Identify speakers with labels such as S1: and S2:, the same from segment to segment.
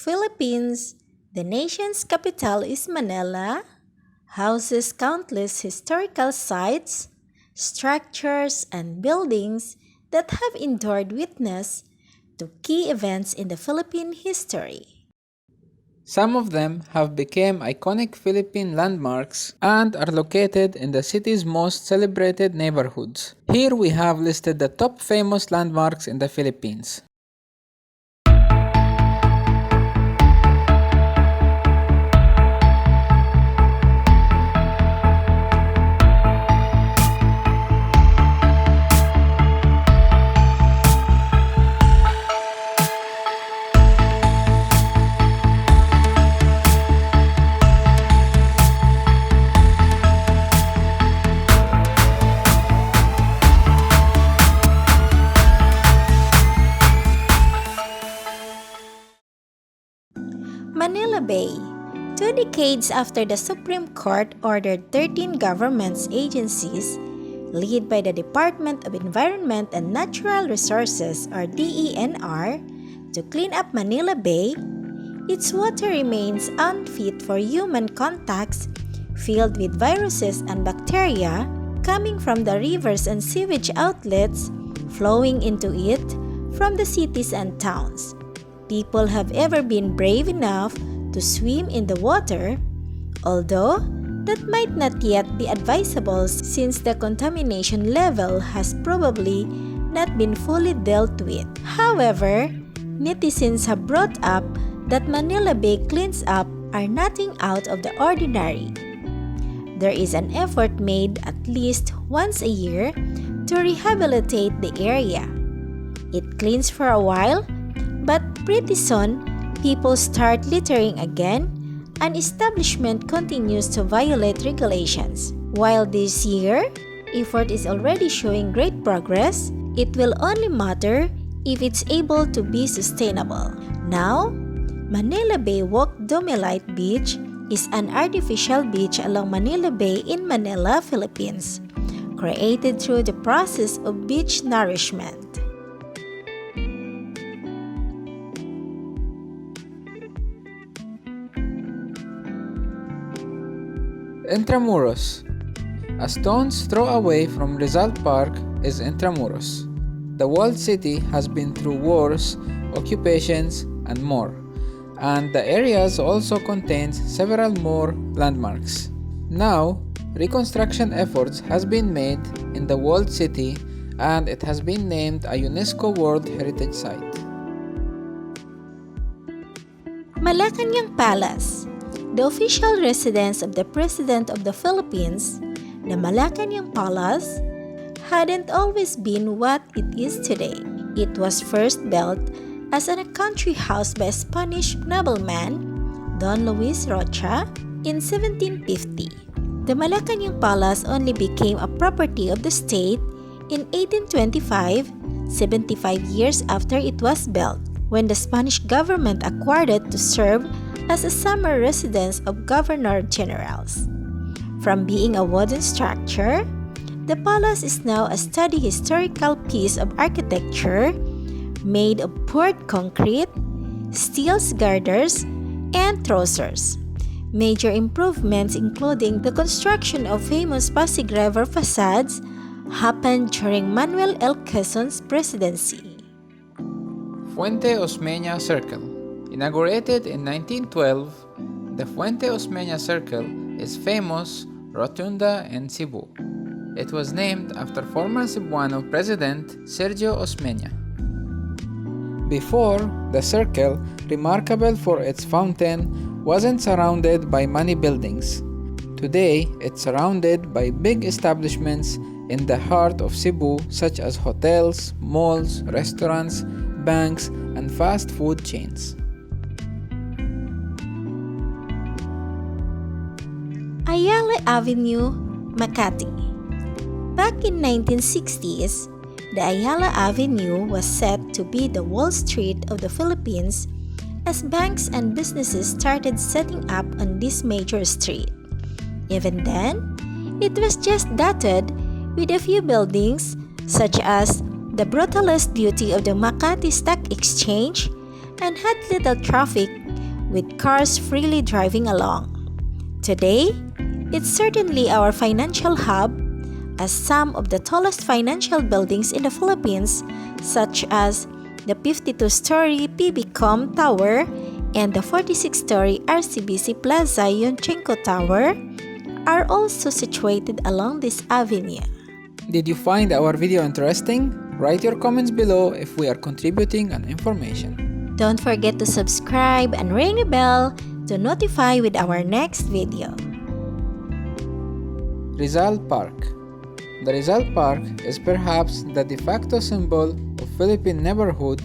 S1: Philippines, the nation's capital is Manila, houses countless historical sites, structures, and buildings that have endured witness to key events in the Philippine history.
S2: Some of them have become iconic Philippine landmarks and are located in the city's most celebrated neighborhoods. Here we have listed the top famous landmarks in the Philippines.
S1: Manila Bay. 2 decades after the Supreme Court ordered 13 government agencies, led by the Department of Environment and Natural Resources or DENR, to clean up Manila Bay, its water remains unfit for human contacts, filled with viruses and bacteria coming from the rivers and sewage outlets flowing into it from the cities and towns. People have ever been brave enough to swim in the water, although that might not yet be advisable since the contamination level has probably not been fully dealt with. However, netizens have brought up that Manila Bay cleans up are nothing out of the ordinary. There is an effort made at least once a year to rehabilitate the area. It cleans for a while, but pretty soon, people start littering again and establishment continues to violate regulations. While this year, effort is already showing great progress, it will only matter if it's able to be sustainable. Now, Manila Bay Walk Domelite Beach is an artificial beach along Manila Bay in Manila, Philippines, created through the process of beach nourishment.
S2: Intramuros. A stone's throw away from Rizal Park is Intramuros. The walled city has been through wars, occupations, and more, and the area also contains several more landmarks. Now, reconstruction efforts has been made in the walled city and it has been named a UNESCO World Heritage Site.
S1: Malacanang Palace. The official residence of the President of the Philippines, the Malacanang Palace, hadn't always been what it is today. It was first built as a country house by a Spanish nobleman, Don Luis Rocha, in 1750. The Malacanang Palace only became a property of the state in 1825, 75 years after it was built, when the Spanish government acquired it to serve as a summer residence of governor-generals. From being a wooden structure, the palace is now a sturdy historical piece of architecture made of poured concrete, steel girders, and trusses. Major improvements, including the construction of famous Pasig River facades, happened during Manuel L. Quezon's presidency.
S2: Fuente Osmeña Circle. Inaugurated in 1912, the Fuente Osmeña Circle is famous rotunda in Cebu. It was named after former Cebuano President Sergio Osmeña. Before, the circle, remarkable for its fountain, wasn't surrounded by many buildings. Today, it's surrounded by big establishments in the heart of Cebu such as hotels, malls, restaurants, banks, and fast food chains.
S1: Ayala Avenue, Makati. Back in 1960s, the Ayala Avenue was set to be the Wall Street of the Philippines as banks and businesses started setting up on this major street. Even then, it was just dotted with a few buildings such as the brutalist beauty of the Makati Stock Exchange and had little traffic with cars freely driving along. Today, it's certainly our financial hub, as some of the tallest financial buildings in the Philippines, such as the 52-story PBCom Tower and the 46-story RCBC Plaza Yunchenko Tower, are also situated along this avenue.
S2: Did you find our video interesting? Write your comments below if we are contributing an information.
S1: Don't forget to subscribe and ring the bell to notify with our next video.
S2: Rizal Park. The Rizal Park is perhaps the de facto symbol of Philippine neighborhood,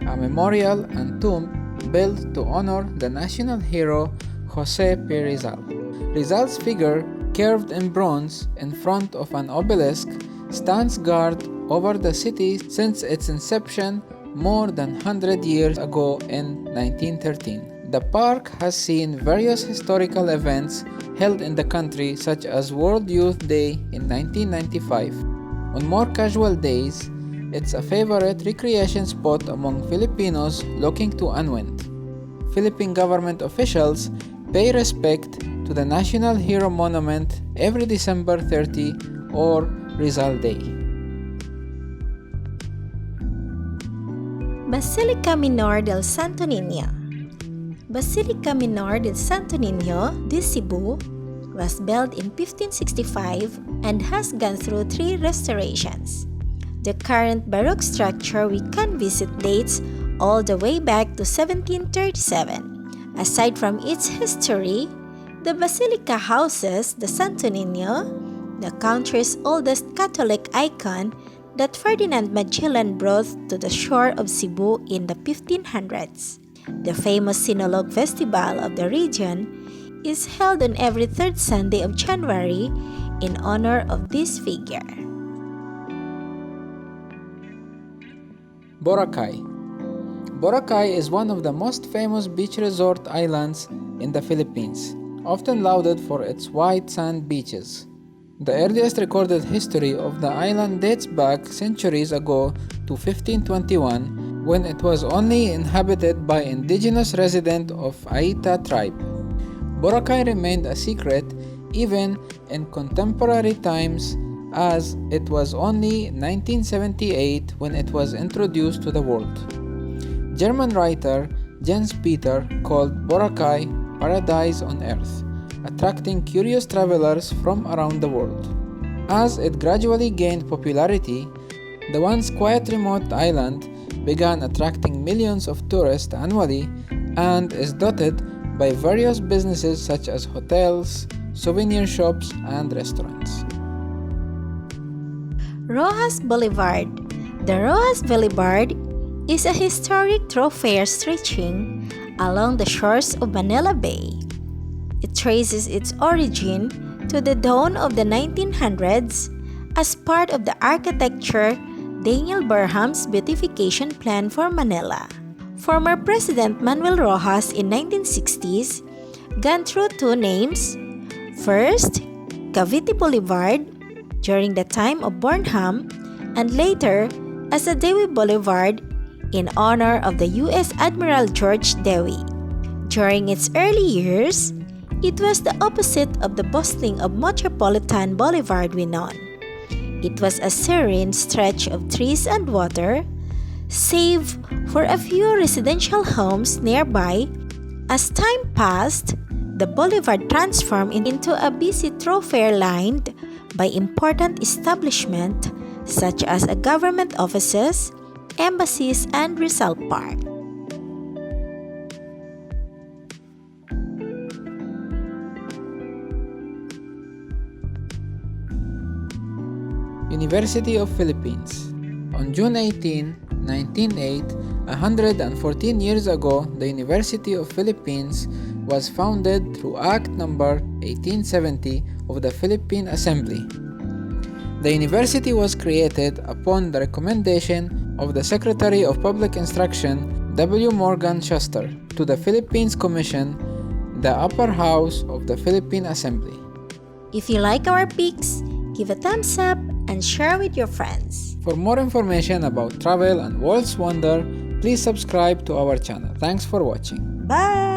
S2: a memorial and tomb built to honor the national hero Jose P. Rizal. Rizal's figure, carved in bronze in front of an obelisk, stands guard over the city since its inception more than 100 years ago in 1913. The park has seen various historical events held in the country, such as World Youth Day in 1995. On more casual days, it's a favorite recreation spot among Filipinos looking to unwind. Philippine government officials pay respect to the National Hero Monument every December 30 or Rizal Day.
S1: Basilica Minor del Santo Niño. Basilica Minor del Santo Niño de Cebu was built in 1565 and has gone through 3 restorations. The current Baroque structure we can visit dates all the way back to 1737. Aside from its history, the basilica houses the Santo Niño, the country's oldest Catholic icon that Ferdinand Magellan brought to the shore of Cebu in the 1500s. The famous Sinulog Festival of the region is held on every 3rd Sunday of January in honor of this figure.
S2: Boracay. Boracay is one of the most famous beach resort islands in the Philippines, often lauded for its white sand beaches. The earliest recorded history of the island dates back centuries ago to 1521, when it was only inhabited by indigenous residents of Aita tribe. Boracay remained a secret even in contemporary times, as it was only 1978 when it was introduced to the world. German writer Jens Peter called Boracay Paradise on Earth, attracting curious travelers from around the world. As it gradually gained popularity, the once quiet remote island began attracting millions of tourists annually and is dotted by various businesses such as hotels, souvenir shops, and restaurants.
S1: Roxas Boulevard. The Roxas Boulevard is a historic thoroughfare stretching along the shores of Manila Bay. It traces its origin to the dawn of the 1900s as part of the architecture Daniel Burham's beautification plan for Manila. Former President Manuel Roxas in 1960s gone through 2 names. First, Cavite Boulevard during the time of Burnham, and later as a Dewey Boulevard in honor of the U.S. Admiral George Dewey. During its early years, it was the opposite of the bustling of Metropolitan Boulevard we know. It was a serene stretch of trees and water, save for a few residential homes nearby. As time passed, the boulevard transformed into a busy thoroughfare lined by important establishments such as government offices, embassies, and Rizal Park.
S2: University of Philippines. On June 18, 1908, 114 years ago, the University of Philippines was founded through Act No. 1870 of the Philippine Assembly. The university was created upon the recommendation of the Secretary of Public Instruction, W. Morgan Shuster, to the Philippines Commission, the upper house of the Philippine Assembly.
S1: If you like our pics, give a thumbs up and share with your friends.
S2: For more information about travel and world's wonder, please subscribe to our channel. Thanks for watching.
S1: Bye!